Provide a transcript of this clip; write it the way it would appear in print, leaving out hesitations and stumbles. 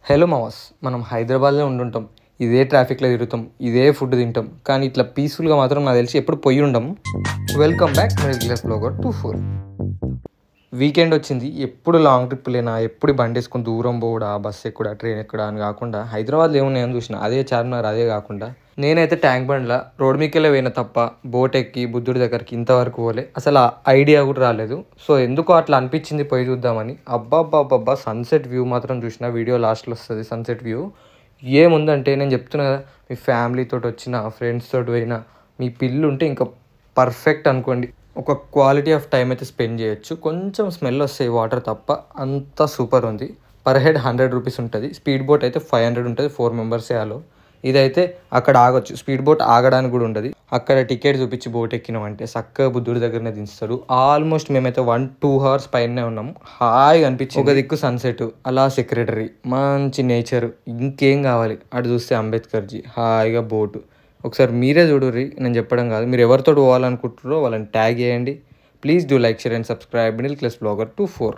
Hello మావాస్, మనం హైదరాబాద్లో ఉండుంటాం. ఇదే ట్రాఫిక్లో తిరుగుతాం, ఇదే ఫుడ్ తింటాం. కానీ ఇట్లా పీస్ఫుల్గా మాత్రం నాకు తెలిసి ఎప్పుడు పోయి ఉండం. Welcome back middle class blogger 24. Weekend వచ్చింది. ఎప్పుడు లాంగ్ ట్రిప్ లేనా, ఎప్పుడు బండి వేసుకొని దూరం పోవడా, బస్సు ఎక్కడా, ట్రైన్ ఎక్కడా అని కాకుండా హైదరాబాద్లో ఏమున్నాయని చూసిన. అదే చార్మినార్, అదే కాకుండా నేనైతే ట్యాంక్ బండ్లో రోడ్ మీకెళ్ళే పోయిన తప్ప బోట్ ఎక్కి బుద్ధుడి దగ్గరికి ఇంతవరకు పోలే. అసలు ఆ ఐడియా కూడా రాలేదు. సో ఎందుకో అట్లా అనిపించింది పోయి చూద్దామని. అబ్బాబ్బాబ్బా, సన్సెట్ వ్యూ మాత్రం చూసిన. వీడియో లాస్ట్లో వస్తుంది సన్సెట్ వ్యూ. ఏముందంటే నేను చెప్తున్నా కదా, మీ ఫ్యామిలీతో వచ్చిన, ఫ్రెండ్స్ తోటి పోయినా, మీ పిల్లు ఉంటే ఇంకా పర్ఫెక్ట్ అనుకోండి. ఒక క్వాలిటీ ఆఫ్ టైం అయితే స్పెండ్ చేయొచ్చు. కొంచెం స్మెల్ వస్తాయి వాటర్ తప్ప, అంతా సూపర్ ఉంది. పర్ హెడ్ 100 రూపీస్ ఉంటుంది. స్పీడ్ బోట్ అయితే 500 ఉంటుంది. 4 మెంబర్సే ఆలో. ఇదైతే అక్కడ ఆగొచ్చు. స్పీడ్ బోట్ ఆగడానికి కూడా ఉండదు. అక్కడ టికెట్ చూపించి బోట్ ఎక్కినాం అంటే చక్కగా బుద్ధుడి దగ్గరనే దించుతాడు. ఆల్మోస్ట్ మేమైతే 1-2 అవర్స్ పైనే ఉన్నాము. హాయిగా అనిపించింది. ఒక దిక్కు సన్సెట్, అలా సెక్రటరీ, మంచి నేచర్, ఇంకేం కావాలి. అటు చూస్తే అంబేద్కర్జీ, హాయిగా బోటు. ఒకసారి మీరే చూడుర్రి, నేను చెప్పడం కాదు. మీరు ఎవరితో పోవాలనుకుంటారో వాళ్ళని ట్యాగ్ చేయండి. Please do like, share and subscribe middle class blogger 24.